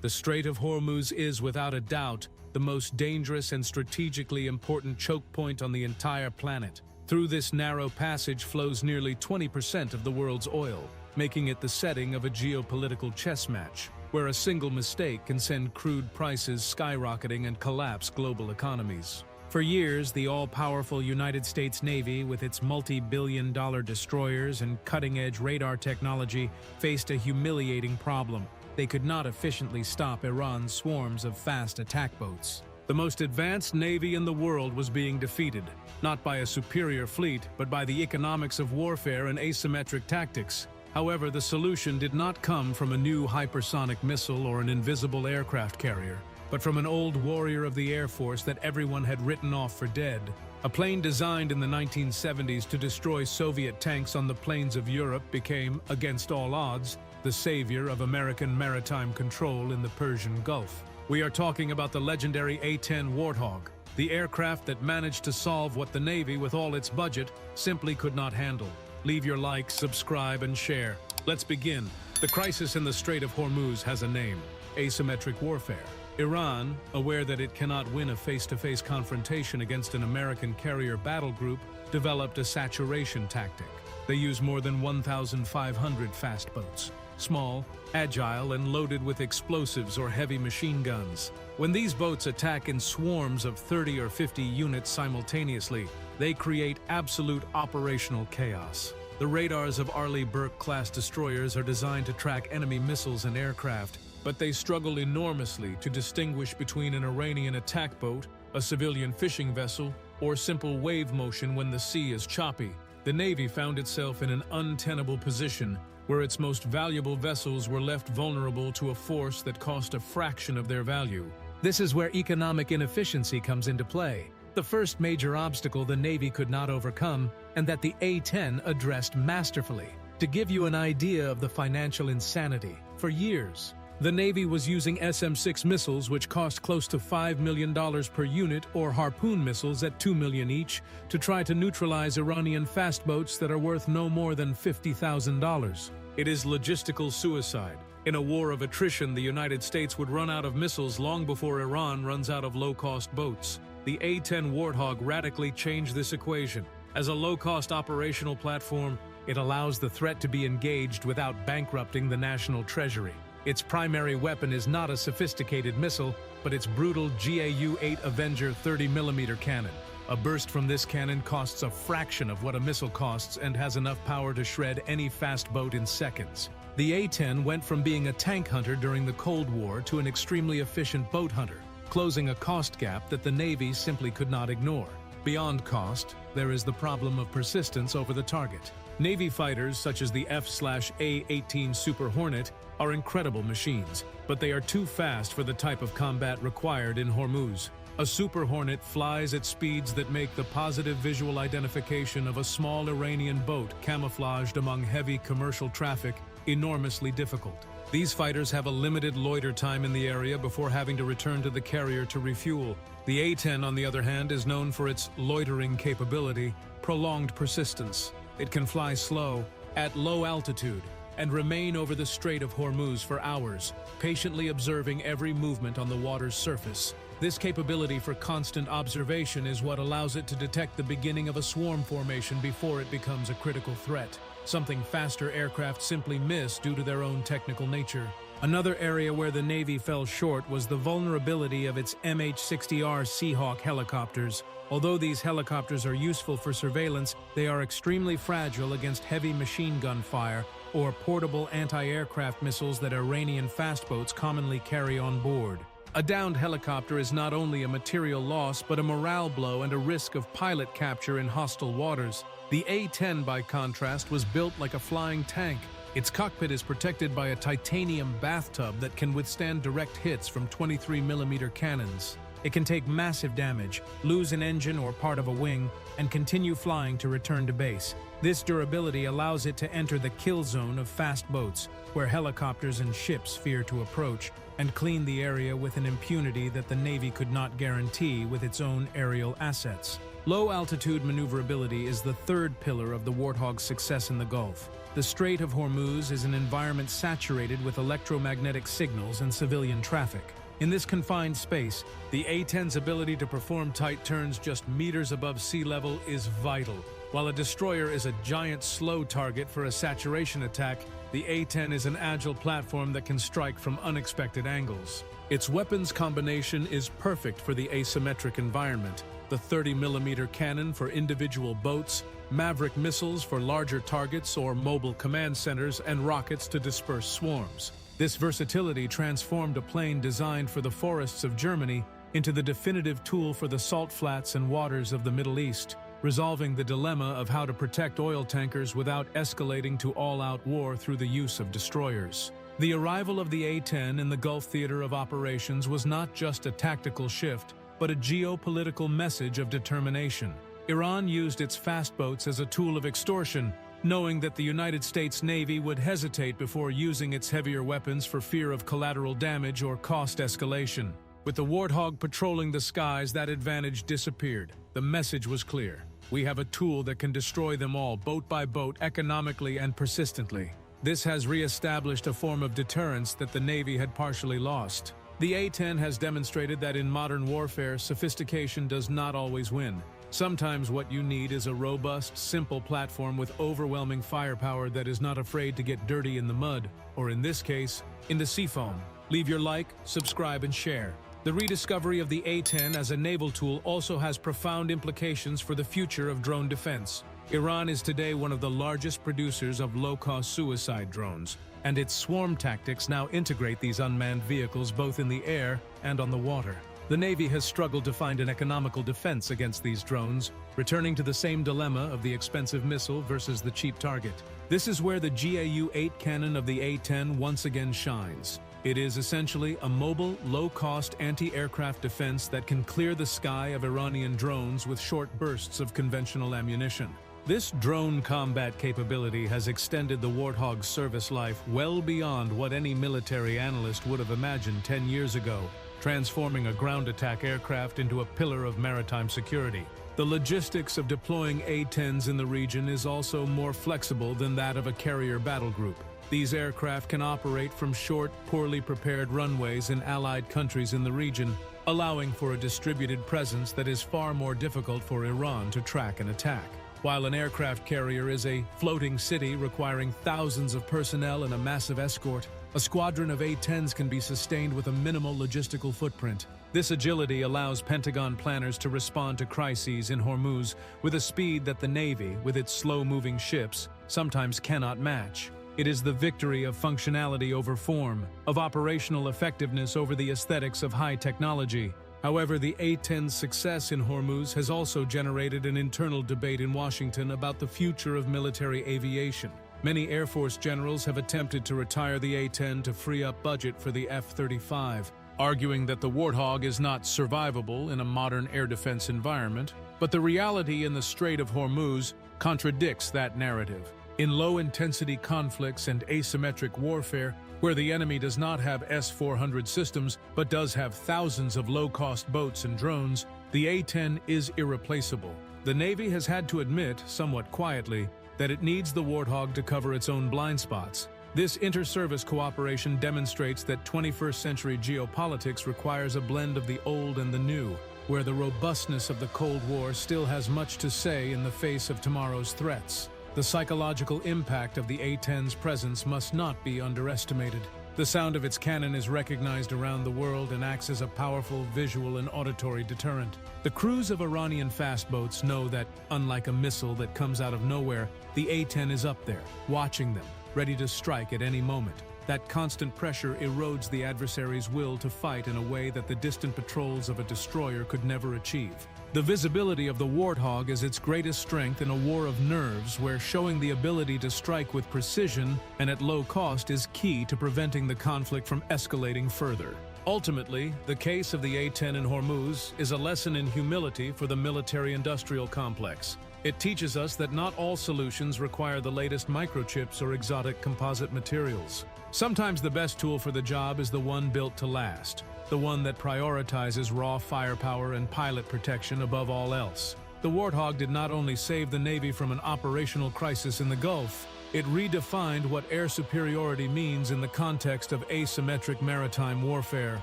The Strait of Hormuz is, without a doubt, the most dangerous and strategically important choke point on the entire planet. Through this narrow passage flows nearly 20% of the world's oil, making it the setting of a geopolitical chess match, where a single mistake can send crude prices skyrocketing and collapse global economies. For years, the all-powerful United States Navy, with its multi-billion-dollar destroyers and cutting-edge radar technology, faced a humiliating problem. They could not efficiently stop Iran's swarms of fast attack boats. The most advanced navy in the world was being defeated, not by a superior fleet, but by the economics of warfare and asymmetric tactics. However, the solution did not come from a new hypersonic missile or an invisible aircraft carrier, but from an old warrior of the Air Force that everyone had written off for dead. A plane designed in the 1970s to destroy Soviet tanks on the plains of Europe became, against all odds, the savior of American maritime control in the Persian Gulf. We are talking about the legendary A-10 Warthog, the aircraft that managed to solve what the Navy, with all its budget, simply could not handle. Leave your like, subscribe, and share. Let's begin. The crisis in the Strait of Hormuz has a name: asymmetric warfare. Iran, aware that it cannot win a face-to-face confrontation against an American carrier battle group, developed a saturation tactic. They use more than 1,500 fast boats, small, agile, and loaded with explosives or heavy machine guns. When these boats attack in swarms of 30 or 50 units simultaneously, they create absolute operational chaos. The radars of Arleigh Burke-class destroyers are designed to track enemy missiles and aircraft, but they struggle enormously to distinguish between an Iranian attack boat, a civilian fishing vessel, or simple wave motion when the sea is choppy. The Navy found itself in an untenable position, where its most valuable vessels were left vulnerable to a force that cost a fraction of their value. This is where economic inefficiency comes into play, the first major obstacle the Navy could not overcome, and that the A-10 addressed masterfully. To give you an idea of the financial insanity, for years, the Navy was using SM-6 missiles, which cost close to $5 million per unit, or Harpoon missiles at $2 million each, to try to neutralize Iranian fast boats that are worth no more than $50,000. It is logistical suicide. In a war of attrition, the United States would run out of missiles long before Iran runs out of low-cost boats. The A-10 Warthog radically changed this equation. As a low-cost operational platform, it allows the threat to be engaged without bankrupting the national treasury. Its primary weapon is not a sophisticated missile, but its brutal GAU-8 Avenger 30mm cannon. A burst from this cannon costs a fraction of what a missile costs and has enough power to shred any fast boat in seconds. The A-10 went from being a tank hunter during the Cold War to an extremely efficient boat hunter, closing a cost gap that the Navy simply could not ignore. Beyond cost, there is the problem of persistence over the target. Navy fighters such as the F/A-18 Super Hornet are incredible machines, but they are too fast for the type of combat required in Hormuz. A Super Hornet flies at speeds that make the positive visual identification of a small Iranian boat camouflaged among heavy commercial traffic enormously difficult. These fighters have a limited loiter time in the area before having to return to the carrier to refuel. The A-10, on the other hand, is known for its loitering capability, prolonged persistence. It can fly slow, at low altitude, and remain over the Strait of Hormuz for hours, patiently observing every movement on the water's surface. This capability for constant observation is what allows it to detect the beginning of a swarm formation before it becomes a critical threat, something faster aircraft simply miss due to their own technical nature. Another area where the Navy fell short was the vulnerability of its MH-60R Seahawk helicopters. Although these helicopters are useful for surveillance, they are extremely fragile against heavy machine gun fire or portable anti-aircraft missiles that Iranian fast boats commonly carry on board. A downed helicopter is not only a material loss but a morale blow and a risk of pilot capture in hostile waters. The A-10, by contrast, was built like a flying tank. Its cockpit is protected by a titanium bathtub that can withstand direct hits from 23mm cannons. It can take massive damage, lose an engine or part of a wing, and continue flying to return to base. This durability allows it to enter the kill zone of fast boats, where helicopters and ships fear to approach, and clean the area with an impunity that the Navy could not guarantee with its own aerial assets. Low-altitude maneuverability is the third pillar of the Warthog's success in the Gulf. The Strait of Hormuz is an environment saturated with electromagnetic signals and civilian traffic. In this confined space, the A-10's ability to perform tight turns just meters above sea level is vital. While a destroyer is a giant slow target for a saturation attack, the A-10 is an agile platform that can strike from unexpected angles. Its weapons combination is perfect for the asymmetric environment. The 30mm cannon for individual boats, Maverick missiles for larger targets or mobile command centers, and rockets to disperse swarms. This versatility transformed a plane designed for the forests of Germany into the definitive tool for the salt flats and waters of the Middle East, resolving the dilemma of how to protect oil tankers without escalating to all-out war through the use of destroyers. The arrival of the A-10 in the Gulf theater of operations was not just a tactical shift, but a geopolitical message of determination. Iran used its fast boats as a tool of extortion, knowing that the United States Navy would hesitate before using its heavier weapons for fear of collateral damage or cost escalation. With the Warthog patrolling the skies, that advantage disappeared. The message was clear. We have a tool that can destroy them all, boat by boat, economically and persistently. This has re-established a form of deterrence that the Navy had partially lost. The A-10 has demonstrated that in modern warfare, sophistication does not always win. Sometimes what you need is a robust, simple platform with overwhelming firepower that is not afraid to get dirty in the mud, or in this case, in the seafoam. Leave your like, subscribe, and share. The rediscovery of the A-10 as a naval tool also has profound implications for the future of drone defense. Iran is today one of the largest producers of low-cost suicide drones, and its swarm tactics now integrate these unmanned vehicles both in the air and on the water. The Navy has struggled to find an economical defense against these drones, returning to the same dilemma of the expensive missile versus the cheap target. This is where the GAU-8 cannon of the A-10 once again shines. It is essentially a mobile, low-cost anti-aircraft defense that can clear the sky of Iranian drones with short bursts of conventional ammunition. This drone combat capability has extended the Warthog's service life well beyond what any military analyst would have imagined 10 years ago, transforming a ground attack aircraft into a pillar of maritime security. The logistics of deploying A-10s in the region is also more flexible than that of a carrier battle group. These aircraft can operate from short, poorly prepared runways in allied countries in the region, allowing for a distributed presence that is far more difficult for Iran to track and attack. While an aircraft carrier is a floating city requiring thousands of personnel and a massive escort, a squadron of A-10s can be sustained with a minimal logistical footprint. This agility allows Pentagon planners to respond to crises in Hormuz with a speed that the Navy, with its slow-moving ships, sometimes cannot match. It is the victory of functionality over form, of operational effectiveness over the aesthetics of high technology. However, the A-10's success in Hormuz has also generated an internal debate in Washington about the future of military aviation. Many Air Force generals have attempted to retire the A-10 to free up budget for the F-35, arguing that the Warthog is not survivable in a modern air defense environment. But the reality in the Strait of Hormuz contradicts that narrative. In low-intensity conflicts and asymmetric warfare, where the enemy does not have S-400 systems but does have thousands of low-cost boats and drones, the A-10 is irreplaceable. The Navy has had to admit, somewhat quietly, that it needs the Warthog to cover its own blind spots. This inter-service cooperation demonstrates that 21st century geopolitics requires a blend of the old and the new, where the robustness of the Cold War still has much to say in the face of tomorrow's threats. The psychological impact of the A-10's presence must not be underestimated. The sound of its cannon is recognized around the world and acts as a powerful visual and auditory deterrent. The crews of Iranian fast boats know that, unlike a missile that comes out of nowhere, the A-10 is up there, watching them, ready to strike at any moment. That constant pressure erodes the adversary's will to fight in a way that the distant patrols of a destroyer could never achieve. The visibility of the Warthog is its greatest strength in a war of nerves where showing the ability to strike with precision and at low cost is key to preventing the conflict from escalating further. Ultimately, the case of the A-10 in Hormuz is a lesson in humility for the military-industrial complex. It teaches us that not all solutions require the latest microchips or exotic composite materials. Sometimes the best tool for the job is the one built to last, the one that prioritizes raw firepower and pilot protection above all else. the Warthog did not only save the Navy from an operational crisis in the Gulf, it redefined what air superiority means in the context of asymmetric maritime warfare.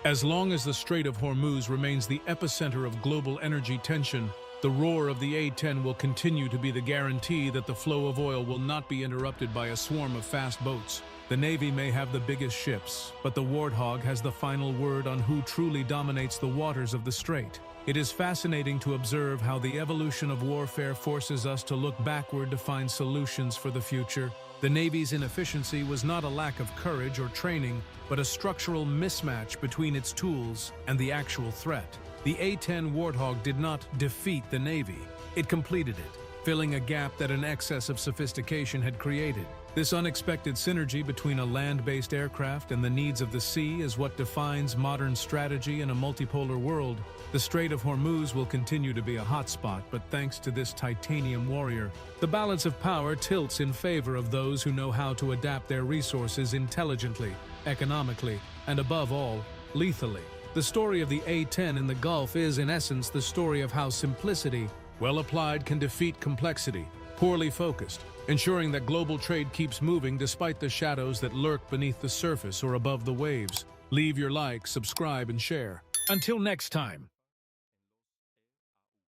As long as the Strait of Hormuz remains the epicenter of global energy tension, the roar of the A-10 will continue to be the guarantee that the flow of oil will not be interrupted by a swarm of fast boats. The Navy may have the biggest ships, but the Warthog has the final word on who truly dominates the waters of the Strait. It is fascinating to observe how the evolution of warfare forces us to look backward to find solutions for the future. The Navy's inefficiency was not a lack of courage or training, but a structural mismatch between its tools and the actual threat. The A-10 Warthog did not defeat the Navy. It completed it, filling a gap that an excess of sophistication had created. This unexpected synergy between a land-based aircraft and the needs of the sea is what defines modern strategy in a multipolar world. The Strait of Hormuz will continue to be a hotspot, but thanks to this titanium warrior, the balance of power tilts in favor of those who know how to adapt their resources intelligently, economically, and above all, lethally. The story of the A-10 in the Gulf is, in essence, the story of how simplicity, well applied, can defeat complexity, poorly focused, ensuring that global trade keeps moving despite the shadows that lurk beneath the surface or above the waves. Leave your like, subscribe, and share. Until next time.